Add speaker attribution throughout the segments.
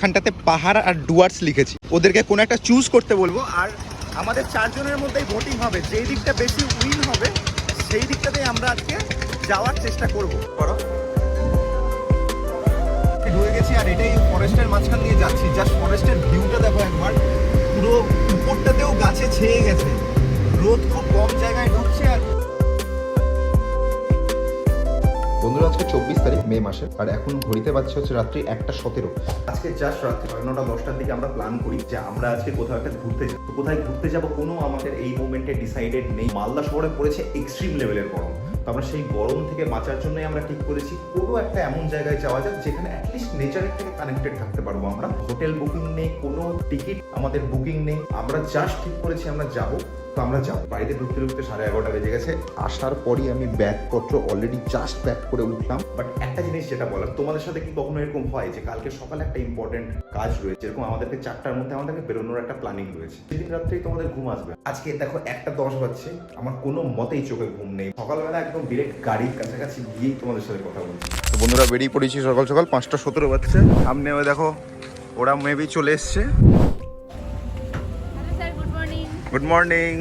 Speaker 1: এখানটাতে পাহাড় আর ডুয়ার্স লিখেছি, ওদেরকে কোনো একটা চুজ করতে বলবো। আর আমাদের 4 জনের মধ্যেই ভোটিং হবে, যেই দিকটা বেশি উইন হবে সেই দিকটাতেই আমরা আজকে যাওয়ার চেষ্টা করবো। ঢুকে গেছি আর এটাই ফরেস্টের মাঝখান দিয়ে যাচ্ছি। জাস্ট ফরেস্টের ভিউটা দেখো একবার, পুরো উপরটাতেও গাছে ছেয়ে গেছে, রোদ খুব কম জায়গায় ঢুকছে। আর বন্ধুরা আজকে 24 তারিখ মে মাসের, আর এখন ঘড়িতে বাজছে হচ্ছে রাত্রি 1:17। আজকে জাস্ট রাত্রি 9:10টার দিকে আমরা প্ল্যান করি যে আমরা আজকে কোথাও একটা ঘুরতে যাব। তো কোথায় ঘুরতে যাব কোনো আমাদের এই মোমেন্টে ডিসাইডেড নেই। মালদা শহরে পড়েছে এক্সট্রিম লেভেলের গরম, তো আমরা সেই গরম থেকে বাঁচার জন্যই আমরা ঠিক করেছি কোনো একটা এমন জায়গায় যাওয়া যাক যেখানে অ্যাটলিস্ট নেচারের থেকে কানেক্টেড থাকতে পারবো আমরা। হোটেল বুকিং নেই, কোনো টিকিট আমাদের বুকিং নেই, আমরা জাস্ট ঠিক করেছি আমরা যাবো। তো আমরা যাবো। বাড়িতে ঢুকতে 11:30 বেজে গেছে। আসার পরই আমি ব্যাগপত্র অলরেডি জাস্ট প্যাক করে উঠলাম। বাট একটা জিনিস যেটা বলার, তোমাদের সাথে কি কখনো এরকম হয় যে কালকে সকালে একটা ইম্পর্টেন্ট কাজ রয়েছে, যেরকম আমাদেরকে 4টার মধ্যে আমাদেরকে বেরোনোর একটা প্ল্যানিং রয়েছে, সেদিন রাত্রেই তোমাদের ঘুম আসবে। আজকে দেখো 1:10 বাজছে, আমার কোনো মতেই চোখে ঘুম নেই। সকালবেলা একদম ডিরেক্ট গাড়ির কাছাকাছি গিয়েই তোমাদের সাথে কথা বলছি। তো বন্ধুরা বেরিয়ে পড়েছি সকাল সকাল, 5:17 বাজছে। সামনে দেখো ওরা মেবি চলে এসছে। Good morning.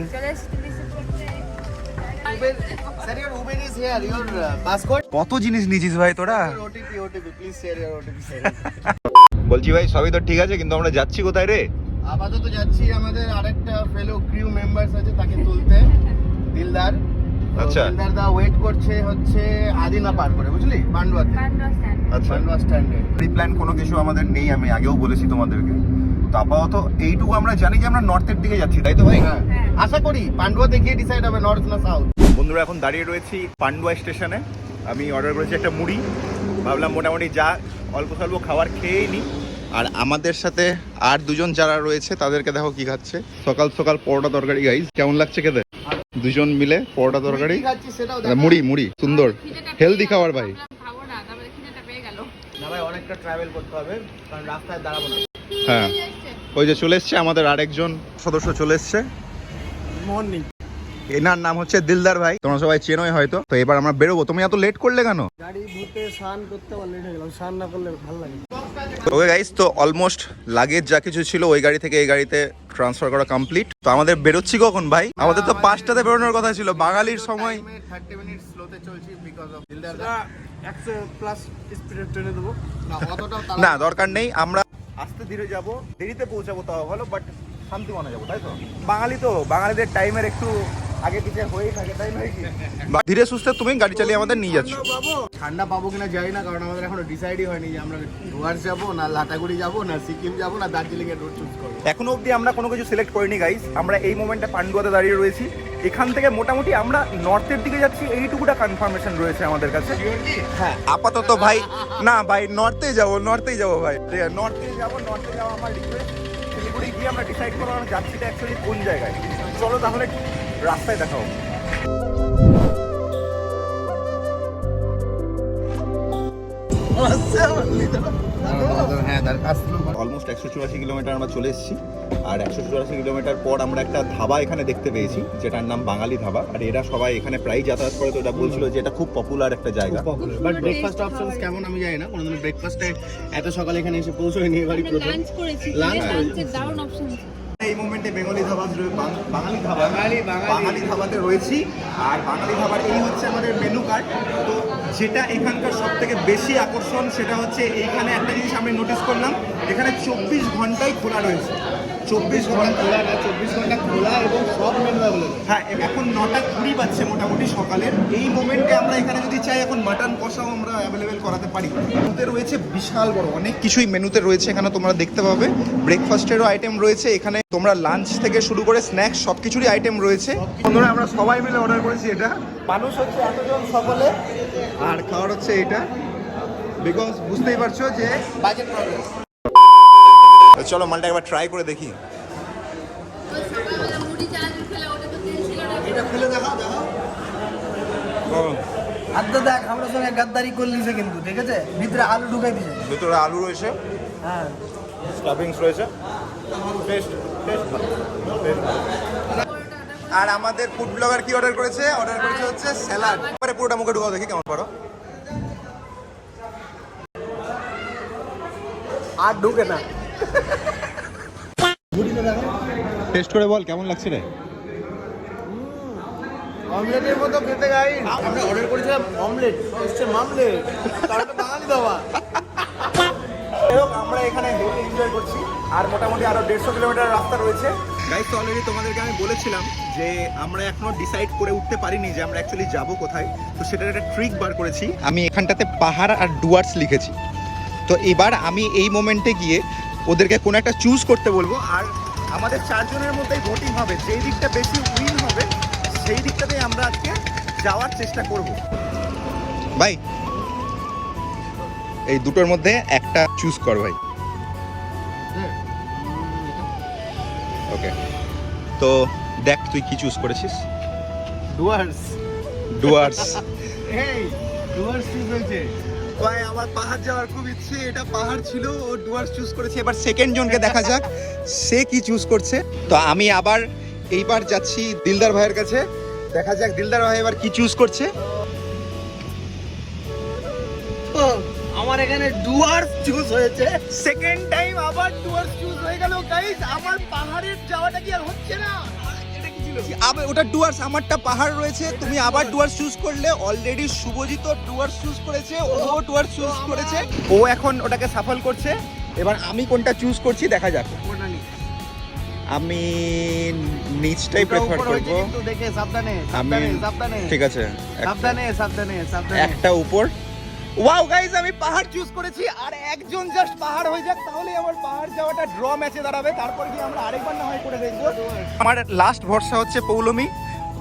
Speaker 1: কত জিনিস নিয়েছিস ভাই তোরা? বলছি ভাই সবই তো ঠিক আছে, কিন্তু আমরা যাচ্ছি কোথায় রে?
Speaker 2: আপাতত যাচ্ছি আমাদের আরেকটা ফেলো ক্রিউ মেম্বারস আছে, তাকে তুলতে। দিলদার।
Speaker 1: আচ্ছা।
Speaker 2: দিলদার দা ওয়েট করছে হচ্ছে আদিনা পার করে, বুঝলি, পান্ডুয়াতে।
Speaker 1: আচ্ছা,
Speaker 2: পান্ডুয়া স্ট্যান্ডে।
Speaker 1: প্রি প্ল্যান কোনো কিছু আমাদের নেই, আমি আগেও বলেছি তোমাদেরকে। তো আপাতত এইটুকু আমরা জানি যে আমরা নর্থের দিকে যাচ্ছি, তাই তো ভাই?
Speaker 2: হ্যাঁ, আশা করি পান্ডুয়াতে গিয়ে ডিসাইড হবে নর্থ না সাউথ।
Speaker 1: বন্ধুরা এখন দাঁড়িয়ে রয়েছি পান্ডুয়া স্টেশনে। আমি অর্ডার করেছি একটা মুড়ি, ভাবলাম মোটামুটি যা অল্প স্বল্প খাবার খেয়েই নিই। আর আমাদের সাথে আর দুজন যারা রয়েছে তাদেরকে দেখো কি খাচ্ছে। সকাল সকাল পরোটা তরকারি। গাইস কেমন লাগছে খেতে? দুজন মিলে পরোটা তরকারি, মুড়ি সুন্দর হেলদি খাবার ভাই।
Speaker 2: না ভাই, অনেকটা ট্রাভেল করতে হবে, কারণ রাস্তায় দাঁড়াবো না।
Speaker 1: হ্যাঁ, ওই যে চলে এসছে আমাদের আরেকজন সদস্য চলে এসছে।
Speaker 2: মর্নিং।
Speaker 1: এনার নাম হচ্ছে দিলদার ভাই, তোমরা সবাই চেনোই হয়তো। তো এবার আমরা বেরোবো। তুমি এত লেট করলে কেন?
Speaker 2: গাড়ি ধুতে স্নান করতে লেট হয়ে গেলাম, স্নান না করলে ভালো লাগে।
Speaker 1: ওকে গাইস, তো অলমোস্ট লাগেজ যা কিছু ছিল ওই গাড়ি থেকে এই গাড়িতে ট্রান্সফার করা কমপ্লিট। তো আমাদের বেরোচ্ছি কখন ভাই? আমাদের তো 5টাতে বেরোনোর কথা ছিল, বাঙালির সময়।
Speaker 2: 30 মিনিট স্লোতে চলছি বিকজ অফ দিলদার দা। 100+ স্পিডে ট্রেনে দেবো না, অতটাও
Speaker 1: না দরকার নেই, আমরা আস্তে ধীরে যাব, দেরিতে পৌঁছাবো তাও ভালো, বাট শান্তি মনে যাবো, তাই তো? বাঙালি তো, বাঙালিদের টাইমের একটু আগে পিছিয়ে হয়েই থাকে, তাই নয় কি? ধীরে সুস্থে তুমি গাড়ি চালিয়ে আমাদের নিয়ে যাচ্ছ।
Speaker 2: ঠান্ডা পাবো কিনা জানি না, কারণ আমাদের এখনো ডিসাইডই হয়নি যে আমরা ডুয়ার্স যাবো না লাটাগুড়ি যাবো না সিকিম যাবো না দার্জিলিং এর রুট চুজ করবো।
Speaker 1: এখনো অবধি আমরা কোনো কিছু সিলেক্ট করিনি গাইস। আমরা এই মোমেন্টে পান্ডুয়াতে দাঁড়িয়ে রয়েছি। এখান থেকে মোটামুটি আমরা নর্থের দিকে যাচ্ছি, এইটুকুটা কনফার্মেশন রয়েছে আমাদের কাছে। হ্যাঁ আপাতত ভাই, না ভাই নর্থেই যাবো ভাই, নর্থে যাবো আমার রিকোয়েস্ট। শিলিগুড়ি গিয়ে আমরা ডিসাইড করবো আমরা যাচ্ছিটা অ্যাকচুয়ালি কোন জায়গায়। চলো তাহলে রাস্তায় দেখা হবে। অলমোস্ট 184 কিলোমিটার আমরা চলে এসেছি। আর 184 কিলোমিটার পর আমরা একটা ধাবা এখানে দেখতে পেয়েছি, যেটার নাম বাঙালি ধাবা। আর এরা সবাই এখানে প্রায় যাতায়াত করে, তো এটা বলছিল যে এটা খুব পপুলার একটা জায়গা।
Speaker 2: বাট ব্রেকফাস্ট অপশনস কেমন আমি জানি না, কোনোদিন ব্রেকফাস্টে এত সকালে এখানে এসে পৌঁছয়নি, এবারই প্রথম। লাঞ্চ দারুণ অপশন।
Speaker 1: এই মোমেন্টে বাঙালি ধাবাতে রয়েছি। আর বাঙালি ধাবার এই হচ্ছে আমাদের মেনু কার্ড। তো যেটা এখানকার সব থেকে বেশি আকর্ষণ সেটা হচ্ছে এইখানে একটা জিনিস আমি নোটিস করলাম, এখানে 24 ঘন্টাই খোলা রয়েছে। 24 ঘন্টা খোলা না, 24 ঘন্টা খোলা এবং সব মেনু অ্যাভেলেবল। হ্যাঁ, এখন 9:20 বাজছে মোটামুটি সকালের। এই মোমেন্টে আমরা এখানে যদি চাই এখন মাটন কষাও আমরা অ্যাভেলেবেল করাতে পারি। মেনুতে রয়েছে বিশাল বড় অনেক কিছুই মেনুতে রয়েছে, এখানে তোমরা দেখতে পাবে। ব্রেকফাস্টেরও আইটেম রয়েছে এখানে, তোমরা লাঞ্চ থেকে শুরু করে স্ন্যাক্স সব কিছুরই আইটেম রয়েছে। বন্ধুরা আমরা সবাই মিলে অর্ডার করেছি এটা। মানুষ হচ্ছে এতজন সকলে, আর খাওয়ার হচ্ছে এটা, বিকজ বুঝতেই পারছো যে
Speaker 2: বাজেট প্রবলেম।
Speaker 1: চলো মালটা একবার ট্রাই করে দেখি।
Speaker 2: এটা খুলে দেখাও। আদা দেখ, আমরা সঙ্গে গাদ্দারি করলিছে কিন্তু, ঠিক আছে? ভিতরে আলু ঢুকাই দিছে,
Speaker 1: ভিতরে আলু রয়েছে,
Speaker 2: হ্যাঁ,
Speaker 1: স্টাফিংস রয়েছে। আর আমাদের ফুড ব্লগার কি অর্ডার করেছে হচ্ছে স্যালাড। এবারে পুরোটা মুখে ঢুকাও দেখি কেমন পারো।
Speaker 2: আর ঢুকে না।
Speaker 1: টেস্ট করে বল কেমন লাগছে রে।
Speaker 2: অমলেটের মতো খেতে গাই। আমরা অর্ডার করেছিলাম অমলেট, এসছে মামলেট, তার একটা বাঙালি দাবা। আমরা এখানে হেঁটে এনজয় করছি আর মোটামুটি আরো 150 কিলোমিটার রাস্তা রয়েছে।
Speaker 1: গাইস তো অলরেডি তোমাদেরকে আমি বলেছিলাম যে আমরা এখনো ডিসাইড করে উঠতে পারিনি যে আমরা অ্যাকচুয়ালি যাব কোথায়। তো সেটার একটা ট্রিক বার করেছি। আমি এখানটাতে পাহাড় আর ডুয়ার্স লিখেছি। তো এবার আমি এই মোমেন্টে গিয়ে ওদেরকে কোনো একটা চুজ করতে বলবো আর আমাদের 4 জনের মধ্যেই ভোটিং হবে, যেই দিকটা বেশি উইন হবে সেই দিকটাতেই আমরা আজকে যাওয়ার চেষ্টা করব। ভাই এই দুটোর মধ্যে একটা চুজ কর ভাই। ওকে, তো দেখ তুই কি চুজ করেছিস।
Speaker 2: ডুয়ার্স।
Speaker 1: ডুয়ার্স।
Speaker 2: এই ডুয়ার্স চুজ হয়েছে।
Speaker 1: ভাই আমার পাহাড় যাওয়ার খুব ইচ্ছে, এটা পাহাড় ছিল, ও ডুয়ার্স চুজ করেছে। এবার সেকেন্ড জনকে দেখা যাক সে কি চুজ করছে। তো আমি আবার এইবার যাচ্ছি দিলদার ভাইয়ের কাছে, দেখা যাক দিলদার ভাই এবার কি চুজ করছে।
Speaker 2: আমার এখানে ডুয়ার্স চুজ হয়েছে। সেকেন্ড টাইম আবার ডুয়ার্স চুজ হয়ে গেল গাইস। আমার পাহাড়ের যাওয়াটা কি আর হচ্ছে না? এটা কি ছিল?
Speaker 1: আবার ওটা ডুয়ার্স, আমারটা পাহাড় রয়েছে, তুমি আবার ডুয়ার্স চুজ করলে। অলরেডি শুভজিৎ ডুয়ার্স চুজ করেছে, ও ডুয়ার্স চুজ করেছে, ও এখন ওটাকে সাফল করছে। এবার আমি কোনটা চুজ করছি দেখা যাক। আমি নিচটাই প্রেফার করব।
Speaker 2: কিন্তু দেখে সাবধানে
Speaker 1: আমি
Speaker 2: সাবধানে
Speaker 1: ঠিক আছে,
Speaker 2: সাবধানে সাবধানে সাবধানে।
Speaker 1: একটা উপর। ওয়াও গাইস, আমি পাহাড় চুজ করেছি। আর একজন জাস্ট পাহাড় হয়ে যাক, তাহলে আমার পাহাড় যাওয়াটা ড্র ম্যাচে দাঁড়াবে। তারপর কি আমরা আরেকবার না হয় করে দেখবো। আমার লাস্ট ভরসা হচ্ছে পৌলমি।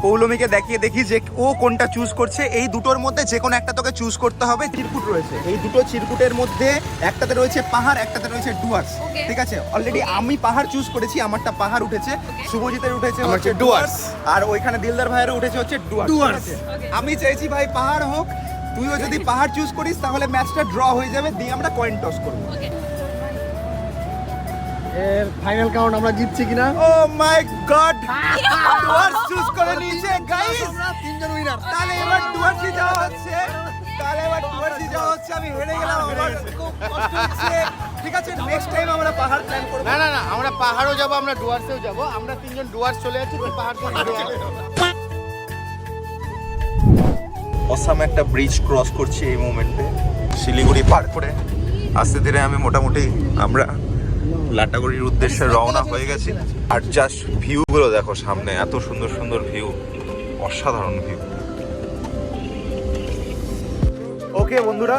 Speaker 1: পৌলমিকে দেখিয়ে দেখি যে ও কোনটা চুজ করছে। এই দুটোর মধ্যে যে কোনো একটা তোকে চুজ করতে হবে। চিরকুট রয়েছে, এই দুটো চিরকুটের মধ্যে একটাতে রয়েছে পাহাড়, একটাতে রয়েছে ডুয়ার্স। ঠিক আছে, অলরেডি আমি পাহাড় চুজ করেছি, আমারটা পাহাড় উঠেছে, শুভজিতের উঠেছে হচ্ছে ডুয়ার্স, আর ওইখানে দিলদার ভাইয়ের উঠেছে হচ্ছে ডুয়ার্স। আমি চাইছি ভাই পাহাড় হোক, তুইও যদি পাহাড় চুজ করিস তাহলে ম্যাচটা ড্র হয়ে যাবে, দিয়ে আমরা কয়েন টস করব।
Speaker 2: এর ফাইনাল কাউন্ট আমরা জিতছি কিনা?
Speaker 1: ও মাই গড, ডুয়ার্স চুজ করে নিয়েছে গাইস।
Speaker 2: আমরা তিনজন উইনার।
Speaker 1: তাহলে এবার ডুয়ার্সই যাওয়া হচ্ছে, আমি হেরে গেলাম, আমার খুব কষ্ট হচ্ছে। ঠিক আছে, নেক্সট টাইম আমরা পাহাড় প্ল্যান করব।
Speaker 2: না না না, আমরা পাহাড়ও যাব, আমরা ডুয়ার্সেও যাব। আমরা তিনজন ডুয়ার্স চলে যাচ্ছি, তুই পাহাড়
Speaker 1: অসাম একটা ব্রিজ ক্রস করছি এই মোমেন্টে, শিলিগুড়ি পার করে আস্তে ধীরে আমি মোটামুটি আমরা লাটাগুড়ির উদ্দেশ্যে রওনা হয়ে গেছি। আর জাস্ট ভিউগুলো দেখো সামনে, এত সুন্দর সুন্দর ভিউ, অসাধারণ ভিউ। ওকে বন্ধুরা,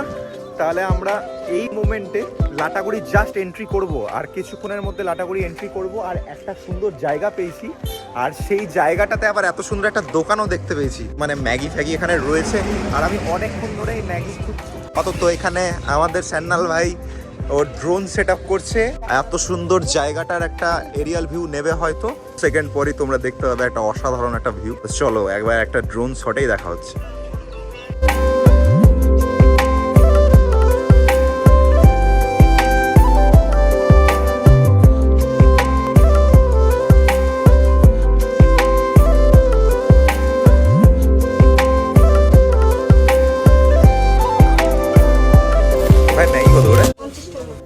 Speaker 1: তাহলে আমরা এই মোমেন্টে লাটাগুড়ি জাস্ট এন্ট্রি করব, আর কিছুক্ষণের মধ্যে লাটাগুড়ি এন্ট্রি করব। আর একটা সুন্দর জায়গা পেয়েছি, আর সেই জায়গাটাতে আবার এত সুন্দর একটা দোকানও দেখতে পেয়েছি, মানে ম্যাগি ফ্যাগি এখানে রয়েছে। আর আমি অনেকক্ষণ ধরে এই ম্যাগি খুঁজছি। অন্তত এখানে আমাদের স্যান্নাল ভাই ওর ড্রোন সেট আপ করছে, এত সুন্দর জায়গাটার একটা এরিয়াল ভিউ নেবে হয়তো। সেকেন্ড পরই তোমরা দেখতে পাবে একটা অসাধারণ একটা ভিউ। চলো একবার একটা ড্রোন শটেই দেখা হচ্ছে।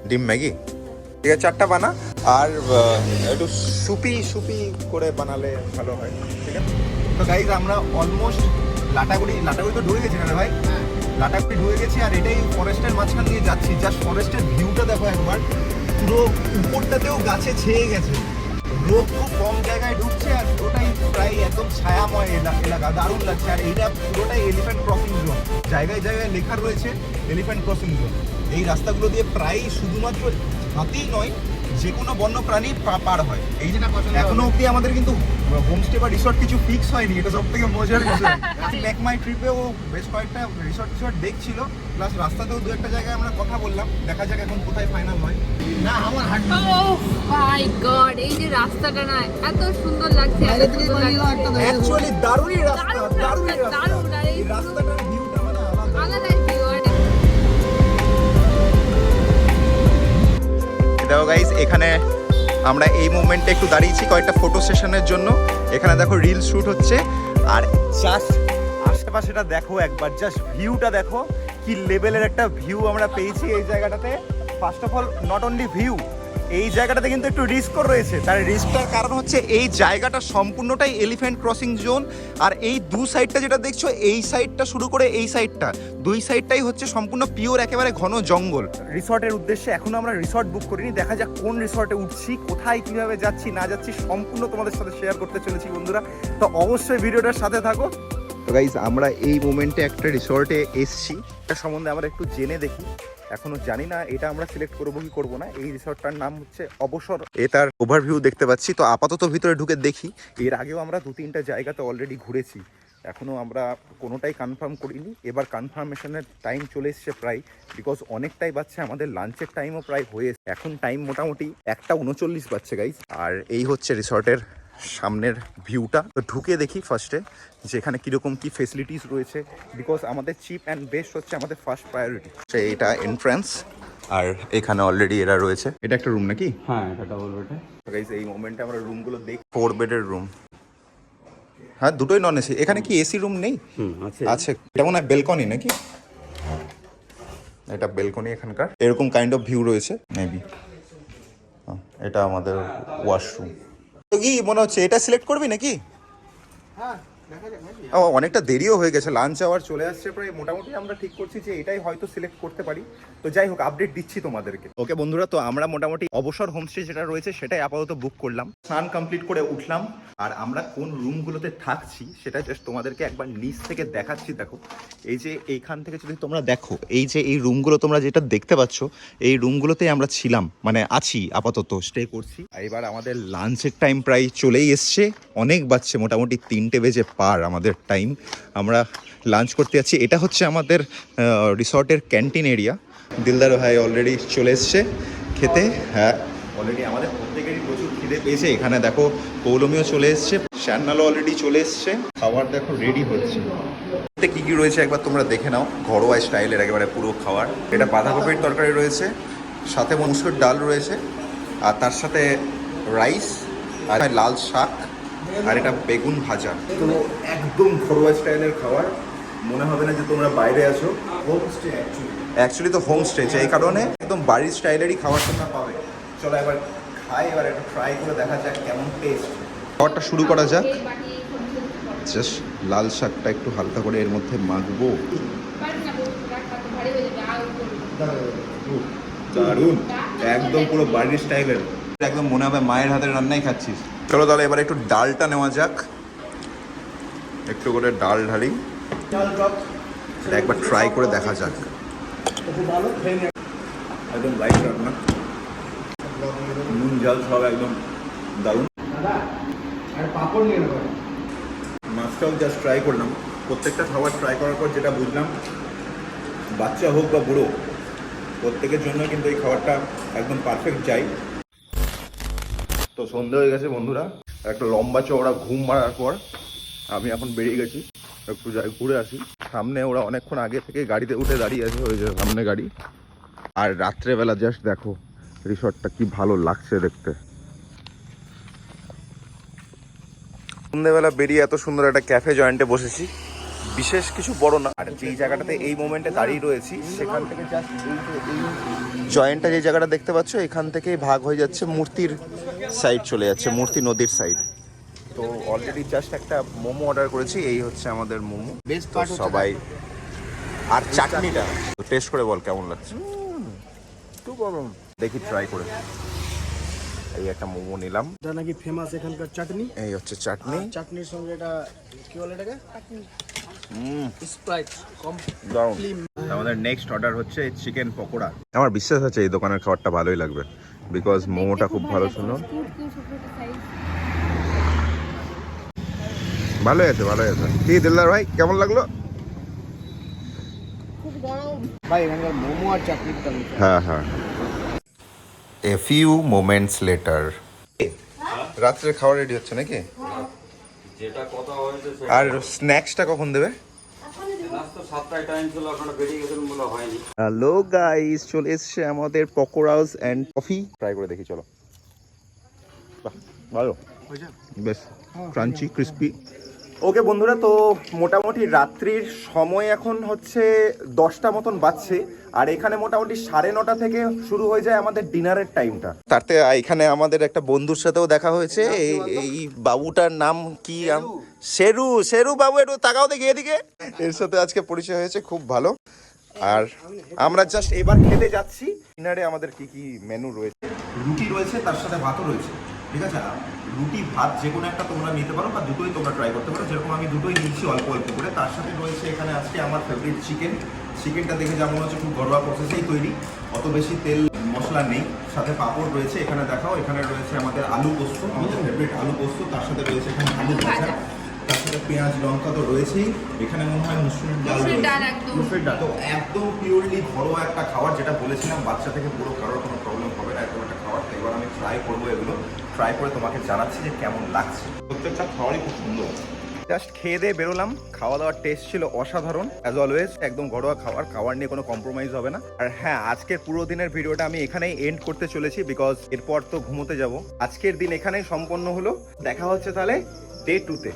Speaker 1: ডিম ম্যাগি ঠিক আছে, 4টা বানা, আর একটু সুপি সুপি করে বানালে ভালো হয়। ঠিক আছে, তো গাইজ আমরা অলমোস্ট লাটাগুড়ি তো ঢুকে গেছি না ভাই? লাটাগুড়ি ঢুকে গেছি, আর এটাই ফরেস্টের মাঝখান দিয়ে যাচ্ছি। জাস্ট ফরেস্টের ভিউটা দেখো একবার, পুরো উপরটাতেও গাছে ছেয়ে গেছে, রোদ খুব কম জায়গায় ঢুকছে, আর পুরোটাই প্রায় একদম ছায়াময় এলাকা, দারুণ লাগছে। আর এইটা পুরোটাই এলিফ্যান্ট ক্রসিং জোন, জায়গায় জায়গায় লেখা রয়েছে এলিফ্যান্ট ক্রসিং জোন। এই রাস্তাগুলো দিয়ে প্রায় শুধুমাত্র হাতিই নয়, যে কোনো বন্য প্রাণী পার হয়। এই যে এখনো অব্দি আমাদের কিন্তু হোমস্টে বা রিসর্ট কিছু ফিক্স হয়নি, এটা সব থেকে মজার বিষয়। ব্যাক মাই ট্রিপেও বেশ কয়েকটা রিসর্ট দেখছিল, প্লাস রাস্তাতেও দু একটা জায়গায় আমরা কথা বললাম, দেখা যাক এখন কোথায় ফাইনাল হয়। না আমার
Speaker 3: মাই গড, এই যে রাস্তাটা না এত সুন্দর লাগছে,
Speaker 1: অ্যাকচুয়ালি দারুণই রাস্তা, দারুণই রাস্তা।
Speaker 3: দারুণ, আর এই
Speaker 1: রাস্তাটার ভিউটা মানে
Speaker 3: আলাদা ভিউ।
Speaker 1: দেখো গাইস, এখানে আমরা এই মুভমেন্টে একটু দাঁড়িয়েছি কয়েকটা ফটো সেশনের জন্য। এখানে দেখো রিল শুট হচ্ছে, আর জাস্ট আশেপাশেটা দেখো একবার, জাস্ট ভিউটা দেখো কি লেভেলের একটা ভিউ আমরা পেয়েছি এই জায়গাটাতে। First of all not only view, এই জায়গাটাতে কিন্তু একটু রিস্কও রয়েছে। তার রিস্কটার কারণ হচ্ছে এই জায়গাটা সম্পূর্ণটাই এলিফ্যান্ট ক্রসিং জোন। আর এই দু সাইডটা যেটা দেখছো, এই সাইডটা শুরু করে এই সাইডটা, দুই সাইডটাই হচ্ছে সম্পূর্ণ পিওর একেবারে ঘন জঙ্গল। রিসর্টের উদ্দেশ্যে এখনো আমরা রিসর্ট বুক করিনি, দেখা যাক কোন রিসর্টে উঠছি, কোথায় কিভাবে যাচ্ছি না যাচ্ছি সম্পূর্ণ তোমাদের সাথে শেয়ার করতে চলেছি বন্ধুরা। তো অবশ্যই ভিডিওটার সাথে থাকো। তো গাইজ আমরা এই মোমেন্টে একটা রিসর্টে এসছি, এটা সম্বন্ধে আমরা একটু জেনে দেখি। এখনো জানি না এটা আমরা সিলেক্ট করবো কি করবো না। এই রিসর্টটার নাম হচ্ছে অবসর, এটার ওভারভিউ দেখতে পাচ্ছি। তো আপাতত ভিতরে ঢুকে দেখি। এর আগেও আমরা 2-3টা জায়গাতে অলরেডি ঘুরেছি, এখনো আমরা কোনোটাই কনফার্ম করিনি। এবার কনফার্মেশনের টাইম চলে এসছে প্রায়, বিকজ অনেকটাই বাচ্চা, আমাদের লাঞ্চের টাইমও প্রায় হয়ে এসছে। এখন টাইম মোটামুটি 1:39 বাজছে গাইজ। আর এই হচ্ছে রিসর্টের সামনের ভিউটা। তো ঢুকে দেখি ফার্স্টে যে এখানে কীরকম কী ফেসিলিটিস রয়েছে, বিকজ আমাদের চিপ অ্যান্ড বেস্ট হচ্ছে আমাদের ফার্স্ট প্রায়োরিটি। এটা এন্ট্রান্স, আর এখানে অলরেডি এরা রয়েছে। এটা একটা রুম নাকি?
Speaker 4: হ্যাঁ, এটা ডাবল বেডে।
Speaker 1: গাইজ এই মোমেন্টে আমরা রুমগুলো দেখি। 4 বেডের রুম, হ্যাঁ দুটোই নন এসি। এখানে কি এসি রুম নেই? আছে। এটা মনে হয় বেলকনি নাকি? এটা বেলকনি এখানকার, এরকম কাইন্ড অফ ভিউ রয়েছে মেবি। এটা আমাদের ওয়াশরুম। তো কি মনে হচ্ছে এটা সিলেক্ট করবি নাকি? অনেকটা দেরিও হয়ে গেছে, লাঞ্চ আওয়ার চলে আসছে প্রায়। মোটামুটি আমরা ঠিক করছি যে এটাই হয়তো সিলেক্ট করতে পারি। তো যাই হোক, আপডেট দিচ্ছি তোমাদেরকে। ওকে বন্ধুরা, তো আমরা মোটামুটি অবসর হোমস্টে যেটা রয়েছে সেটাই আপাতত বুক করলাম। স্নান কমপ্লিট করে উঠলাম, আর আমরা কোন রুমগুলোতে থাকছি সেটা জাস্ট তোমাদেরকে একবার নিচ থেকে দেখাচ্ছি। দেখো, এই যে এইখান থেকে যদি তোমরা দেখো, এই যে এই রুমগুলো তোমরা যেটা দেখতে পাচ্ছ, এই রুমগুলোতেই আমরা ছিলাম, মানে আছি আপাতত, স্টে করছি। আর এবার আমাদের লাঞ্চের টাইম প্রায় চলেই এসছে, অনেক বাজছে, মোটামুটি 3টে বেজে পার আমাদের টাইম। আমরা লাঞ্চ করতে যাচ্ছি। এটা হচ্ছে আমাদের রিসর্টের ক্যান্টিন এরিয়া। দিলদার ভাই অলরেডি চলে এসছে খেতে। হ্যাঁ, অলরেডি আমাদের প্রত্যেকেরই প্রচুর খিদে পেয়েছে। এখানে দেখো পৌলমিও চলে এসছে, শ্যান্নালও অলরেডি চলে এসছে। খাবার দেখো রেডি হচ্ছে। কি কি রয়েছে একবার তোমরা দেখে নাও, ঘরোয়া স্টাইলের একেবারে পুরো খাবার। এটা বাঁধাকপির তরকারি রয়েছে, সাথে মসুর ডাল রয়েছে, আর তার সাথে রাইস, আর লাল শাক, আর এটা বেগুন ভাজা। তো একদম ঘরোয়া স্টাইলের খাবার, মনে হবে না যে তোমরা বাইরে আছো। হোমস্টে অ্যাকচুয়ালি তো হোমস্টে, এই কারণে একদম বাড়ির স্টাইলেরই খাবার তোমরা পাবে। চলো এবার খাই, এবার একটু ট্রাই করে দেখা যাক কেমন টেস্ট। খাবারটা শুরু করা যাক। জাস্ট লাল শাকটা একটু হালকা করে এর মধ্যে মাখবো। দারুণ, একদম পুরো বাড়ির স্টাইলের, একদম মনে হবে মায়ের হাতের রান্নাই খাচ্ছিস। চলো তাহলে এবার একটু ডালটা নেওয়া যাক। একটু করে ডাল ঢালি, একবার ট্রাই করে দেখা যাক। একদম লাইট রান্না, নুন ঝাল সব একদম দারুণ। মাছটাও জাস্ট ট্রাই করলাম। প্রত্যেকটা খাবার ট্রাই করার পর যেটা বুঝলাম, বাচ্চা হোক বা বুড়ো, প্রত্যেকের জন্য কিন্তু এই খাবারটা একদম পারফেক্ট চাই। তো সন্ধ্যা হয়ে গেছে বন্ধুরা, একটা লম্বা চওড়া ঘুম মারার পর আমি এখন বেরিয়ে গেছি, একটু যাই ঘুরে আসি। সামনে ওরা অনেকক্ষণ আগে থেকে গাড়িতে উঠে দাঁড়িয়ে আছে, ওই যে সামনে গাড়ি। আর রাত্রেবেলা জাস্ট দেখো রিসর্টটা কি ভালো লাগছে দেখতে। সন্ধ্যেবেলা বেরিয়ে এত সুন্দর একটা ক্যাফে জয়েন্টে বসেছি, বিশেষ কিছু বড় না। আর যেই জায়গাটাতে এই মোমেন্টে দাঁড়িয়ে রয়েছি, সেখান থেকে জাস্ট এই জয়েন্টটা যে জায়গাটা দেখতে পাচ্ছ, এখান থেকেই ভাগ হয়ে যাচ্ছে মূর্তির সাইড, চলে যাচ্ছে মূর্তি নদীর সাইড। তো অলরেডি জাস্ট একটা মোমো অর্ডার করেছি, এই হচ্ছে আমাদের মোমো। সবাই আর চাটনিটা টেস্ট করে বল কেমন লাগছে। খুব গরম, দেখি ট্রাই করে। এই একটা মোমো নিলাম।
Speaker 2: এটা নাকি ফেমাস এখানকার চাটনি।
Speaker 1: এই হচ্ছে চাটনি,
Speaker 2: চাটনির সঙ্গে এটা কি বলে এটাকে, স্প্রাইট কম।
Speaker 1: আমাদের নেক্সট অর্ডার হচ্ছে চিকেন পকোড়া। আমার বিশ্বাস আছে এই দোকানের খাবারটা ভালোই লাগবে, বিকজ মোমোটা খুব ভালো। শুনুন, ভালোই আছে, ভালোই আছে। কি দিলদার ভাই, কেমন লাগলো?
Speaker 3: খুব গরম
Speaker 2: ভাই, এখানকার মোমো আর চাটনির দাম।
Speaker 1: হ্যাঁ হ্যাঁ। A few moments later. রাত্রের খাবার রেডি হচ্ছে নাকি?
Speaker 4: যেটা কথা হয়েছে
Speaker 1: আর স্ন্যাক্সটা কখন দেবে?
Speaker 4: তো 7টায় টাইম ছিল, এখন বেরিয়ে গেছেন বলে হয়নি।
Speaker 1: হ্যালো গাইস, চলে এসছে আমাদের পকোড়াস এন্ড কফি। ট্রাই করে দেখি, চলো। বাহ, ভালো, বেশ ক্রাঞ্চি ক্রিস্পি, ওকে বন্ধুরা, তো মোটামুটি রাত্রির সময় এখন হচ্ছে 10টা মতন বাজছে, আর এখানে মোটামুটি 9:30 থেকে শুরু হয়ে যায় আমাদের ডিনারের টাইমটা। তাতে এখানে আমাদের একটা বন্ধুর সাথেও দেখা হয়েছে। এই বাবুটার নাম কি? শেরু। শেরু বাবু, একটু তাকাও দেখি এদিকে। এর সাথে আজকে পরিচয় হয়েছে, খুব ভালো। আর আমরা জাস্ট এবার খেতে যাচ্ছি। ডিনারে আমাদের কি কি মেনু রয়েছে? রুটি রয়েছে, তার সাথে ভাতও রয়েছে, ঠিক আছে? রুটি ভাত যে কোনো একটা তোমরা নিতে পারো, বা দুটোই তোমরা ট্রাই করতে পারো। যেরকম আমি দুটোই নিচ্ছি অল্প অল্প করে। তার সাথে রয়েছে এখানে আজকে আমার ফেভারিট চিকেন। চিকেনটা দেখে যেমন হচ্ছে খুব ঘরোয়া প্রসেসেই তৈরি, অত বেশি তেল মশলা নেই। সাথে পাঁপড় রয়েছে, এখানে দেখাও। এখানে রয়েছে আমাদের আলু পোস্ত, আমাদের ফেভারিট আলু পোস্ত। তার সাথে রয়েছে এখানে আলু ভাজা, তার সাথে পেঁয়াজ লঙ্কা তো রয়েছেই। এখানে মনে হয় মুসুরির ডাল, মুসুরির ডাল। তো একদম পিওরলি ঘরোয়া একটা খাবার, যেটা বলেছিলাম বাচ্চা থেকে পুরো কারোর কোনো প্রবলেম হবে না, এরকম একটা খাবার। তো এবার আমি ট্রাই করবো এগুলো, ট্রাই করে তোমাকে জানাচ্ছি যে কেমন লাগছে। প্রত্যেকটা খাবারই খুব সুন্দর। জাস্ট খেয়ে দিয়ে বেরোলাম। খাওয়া দাওয়ার টেস্ট ছিল অসাধারণ, অ্যাজ অলওয়েজ। একদম ঘরোয়া খাবার, খাবার নিয়ে কোনো কম্প্রোমাইজ হবে না। আর হ্যাঁ, আজকের পুরো দিনের ভিডিওটা আমি এখানেই এন্ড করতে চলেছি, বিকজ এরপর তো ঘুমোতে যাব। আজকের দিন এখানেই সম্পন্ন হলো। দেখা হচ্ছে তাহলে ডে 2-তে।